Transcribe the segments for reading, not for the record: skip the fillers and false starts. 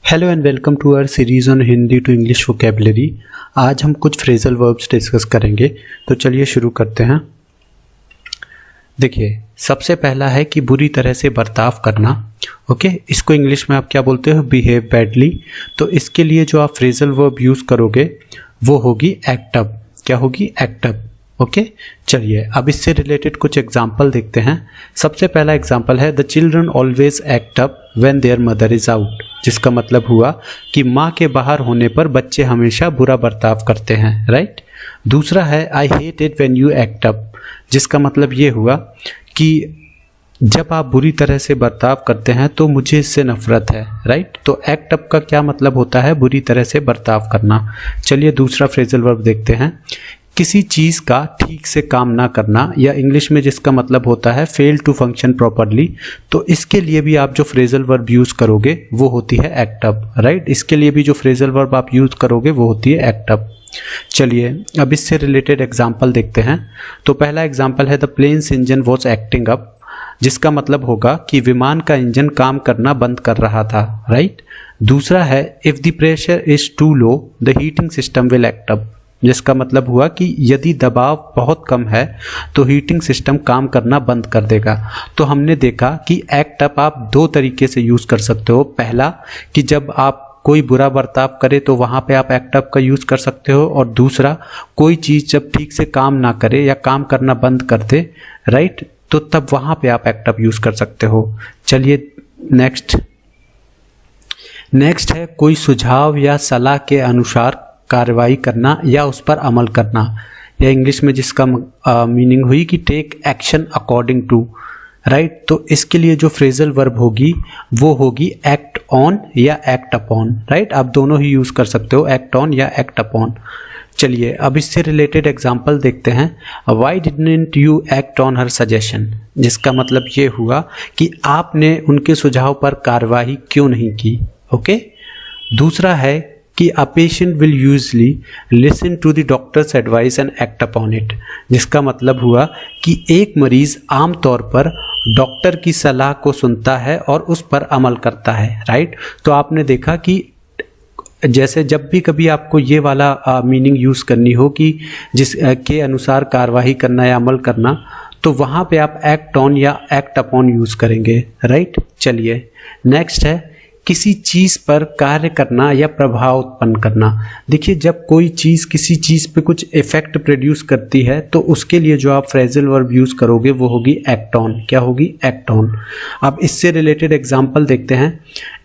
Hello and welcome to our series on Hindi to English vocabulary. आज हम कुछ phrasal verbs discuss करेंगे, तो चलिए शुरू करते हैं। देखिए, सबसे पहला है कि बुरी तरह से बर्ताव करना। ओके, इसको इंग्लिश में आप क्या बोलते हो? Behave badly. तो इसके लिए जो आप फ्रेजल वर्ब यूज़ करोगे वो होगी एक्ट अप। क्या होगी? Act up. ओके, चलिए अब इससे रिलेटेड कुछ एग्जाम्पल देखते हैं। सबसे पहला एग्जाम्पल है the children always act up when there mother is out, जिसका मतलब हुआ कि माँ के बाहर होने पर बच्चे हमेशा बुरा बर्ताव करते हैं। राइट। दूसरा है I hate it when you act up, जिसका मतलब ये हुआ कि जब आप बुरी तरह से बर्ताव करते हैं तो मुझे इससे नफरत है। राइट। तो एक्ट अप का क्या मतलब होता है? बुरी तरह से बर्ताव करना। चलिए दूसरा फ्रेजल वर्ब देखते हैं। किसी चीज़ का ठीक से काम ना करना, या इंग्लिश में जिसका मतलब होता है फेल टू फंक्शन प्रॉपरली। तो इसके लिए भी आप जो फ्रेजल वर्ब यूज़ करोगे वो होती है एक्ट अप। राइट। इसके लिए भी जो फ्रेजल वर्ब आप यूज़ करोगे वो होती है एक्ट अप। चलिए अब इससे रिलेटेड एग्जाम्पल देखते हैं। तो पहला एग्जाम्पल है the plane's engine was acting up, जिसका मतलब होगा कि विमान का इंजन काम करना बंद कर रहा था। राइट। दूसरा है if the pressure is too low the heating system will act up, जिसका मतलब हुआ कि यदि दबाव बहुत कम है तो हीटिंग सिस्टम काम करना बंद कर देगा। तो हमने देखा कि एक्ट अप आप दो तरीके से यूज़ कर सकते हो। पहला कि जब आप कोई बुरा बर्ताव करे तो वहाँ पे आप एक्ट अप का यूज़ कर सकते हो, और दूसरा कोई चीज़ जब ठीक से काम ना करे या काम करना बंद कर दे, राइट, तो तब वहाँ पे आप एक्ट अप यूज़ कर सकते हो। चलिए नेक्स्ट है कोई सुझाव या सलाह के अनुसार कार्रवाई करना या उस पर अमल करना, या इंग्लिश में जिसका मीनिंग हुई कि take action according to. Right. तो इसके लिए जो फ्रेजल वर्ब होगी वो होगी एक्ट ऑन या एक्ट अपॉन। राइट। आप दोनों ही यूज़ कर सकते हो, एक्ट ऑन या एक्ट अपॉन। चलिए अब इससे रिलेटेड एग्जाम्पल देखते हैं। Why didn't you act on her suggestion, जिसका मतलब ये हुआ कि आपने उनके सुझाव पर कार्रवाई क्यों नहीं की। ओके। दूसरा है कि a patient will usually listen to the doctor's advice and act upon it, जिसका मतलब हुआ कि एक मरीज आमतौर पर डॉक्टर की सलाह को सुनता है और उस पर अमल करता है। राइट। तो आपने देखा कि जैसे जब भी कभी आपको ये वाला मीनिंग यूज़ करनी हो कि जिस के अनुसार कार्रवाई करना या अमल करना, तो वहाँ पे आप एक्ट ऑन या एक्ट अपॉन यूज़ करेंगे। राइट। चलिए नेक्स्ट है किसी चीज़ पर कार्य करना या प्रभाव उत्पन्न करना। देखिए, जब कोई चीज़ किसी चीज़ पे कुछ इफेक्ट प्रोड्यूस करती है तो उसके लिए जो आप फ्रेजल वर्ब यूज़ करोगे वो होगी एक्ट ऑन। क्या होगी? Act on. अब इससे रिलेटेड एग्जांपल देखते हैं।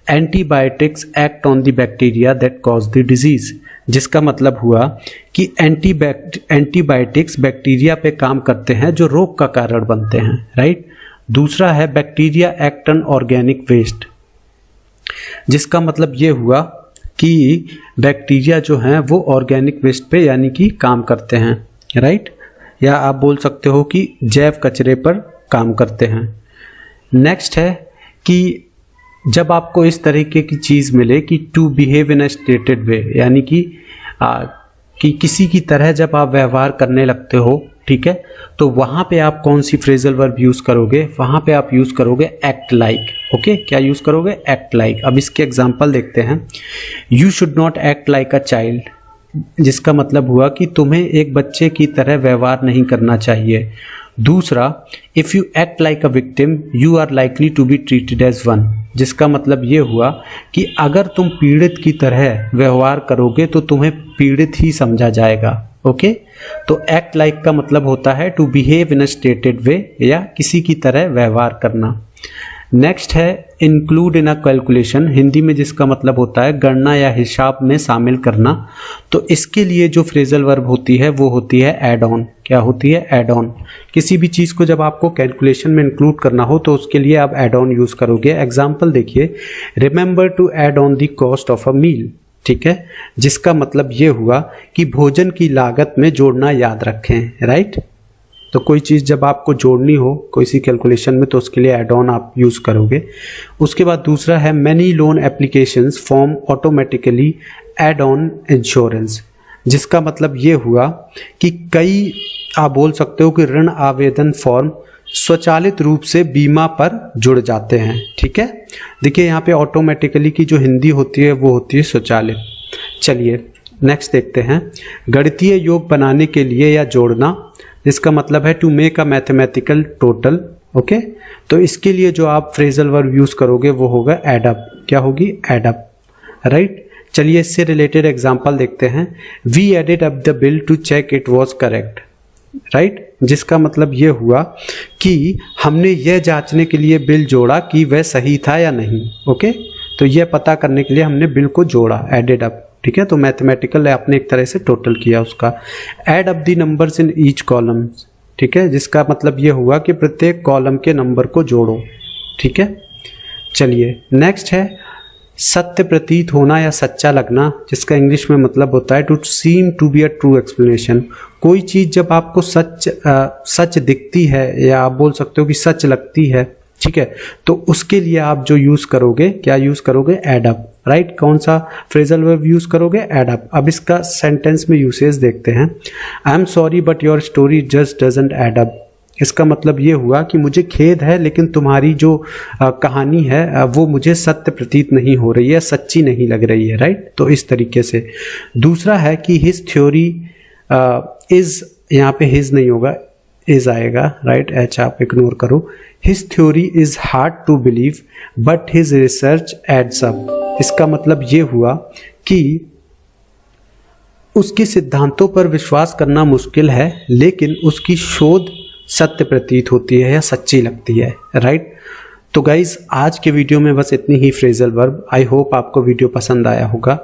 Antibiotics act on the bacteria that cause the disease, जिसका मतलब हुआ कि एंटीबायोटिक्स बैक्टीरिया पे काम करते हैं जो रोग का कारण बनते हैं। राइट। दूसरा है bacteria act on organic waste, जिसका मतलब ये हुआ कि बैक्टीरिया जो हैं वो ऑर्गेनिक वेस्ट पे यानी कि काम करते हैं। राइट। या आप बोल सकते हो कि जैव कचरे पर काम करते हैं। नेक्स्ट है कि जब आपको इस तरीके की चीज़ मिले कि to behave in a stated way, यानी कि किसी की तरह जब आप व्यवहार करने लगते हो, ठीक है, तो वहाँ पे आप कौन सी फ्रेजल वर्ब यूज़ करोगे? वहाँ पे आप यूज़ करोगे एक्ट लाइक। ओके। क्या यूज़ करोगे? Act like. अब इसके एग्जांपल देखते हैं। You should not act like a child, जिसका मतलब हुआ कि तुम्हें एक बच्चे की तरह व्यवहार नहीं करना चाहिए। दूसरा, if you act like a victim you are likely to be treated as one, जिसका मतलब ये हुआ कि अगर तुम पीड़ित की तरह व्यवहार करोगे तो तुम्हें पीड़ित ही समझा जाएगा। ओके। तो एक्ट लाइक का मतलब होता है to behave in a stated way, या किसी की तरह व्यवहार करना। नेक्स्ट है include in a calculation, Hindi में जिसका मतलब होता है गणना या हिसाब में शामिल करना। तो इसके लिए जो फ्रेजल वर्ब होती है वो होती है एड ऑन। क्या होती है? Add on. किसी भी चीज़ को जब आपको कैलकुलेशन में इंक्लूड करना हो तो उसके लिए आप एड ऑन यूज़ करोगे। एग्जाम्पल देखिए, remember to add on the cost of a meal, ठीक है, जिसका मतलब ये हुआ कि भोजन की लागत में जोड़ना याद रखें। राइट। तो कोई चीज़ जब आपको जोड़नी हो किसी कैलकुलेशन में तो उसके लिए एड ऑन आप यूज़ करोगे। उसके बाद दूसरा है many loan applications form automatically add on insurance, जिसका मतलब ये हुआ कि कई आप बोल सकते हो कि ऋण आवेदन फॉर्म स्वचालित रूप से बीमा पर जुड़ जाते हैं। ठीक है, देखिए यहाँ पे ऑटोमेटिकली की जो हिंदी होती है वो होती है स्वचालित। चलिए नेक्स्ट देखते हैं, गणितीय योग बनाने के लिए या जोड़ना, इसका मतलब है to make a mathematical total. Okay, तो इसके लिए जो आप फ्रेजल वर्ब यूज करोगे वो होगा एड अप। क्या होगी? Add up, right. चलिए इससे रिलेटेड एग्जांपल देखते हैं। We added up the bill to check it was correct, right, जिसका मतलब ये हुआ कि हमने यह जांचने के लिए बिल जोड़ा कि वह सही था या नहीं। ओके, तो यह पता करने के लिए हमने बिल को जोड़ा, एडेड अप। ठीक है, तो मैथमेटिकल आपने एक तरह से टोटल किया उसका। Add up the numbers in each column, ठीक है, जिसका मतलब ये हुआ कि प्रत्येक कॉलम के नंबर को जोड़ो। ठीक है, चलिए नेक्स्ट है सत्य प्रतीत होना या सच्चा लगना, जिसका इंग्लिश में मतलब होता है to seem to be a true explanation. कोई चीज जब आपको सच दिखती है या आप बोल सकते हो कि सच लगती है, ठीक है, तो उसके लिए आप जो यूज करोगे, क्या यूज करोगे? Add up, right. कौन सा फ्रेजल वर्ब यूज करोगे? Add up. अब इसका सेंटेंस में यूसेज देखते हैं। I am sorry but your story just doesn't add up. इसका मतलब ये हुआ कि मुझे खेद है लेकिन तुम्हारी जो कहानी है वो मुझे सत्य प्रतीत नहीं हो रही है, सच्ची नहीं लग रही है, राइट। तो इस तरीके से। दूसरा है कि हिज थ्योरी इज, यहाँ पे हिज नहीं होगा, इज आएगा, राइट, एच आप इग्नोर करो। His theory is hard to believe but his research adds up. इसका मतलब ये हुआ कि उसके सिद्धांतों पर विश्वास करना मुश्किल है लेकिन उसकी शोध सत्य प्रतीत होती है या सच्ची लगती है, राइट। तो गाइज आज के वीडियो में बस इतनी ही फ्रेजल वर्ब। आई होप आपको वीडियो पसंद आया होगा।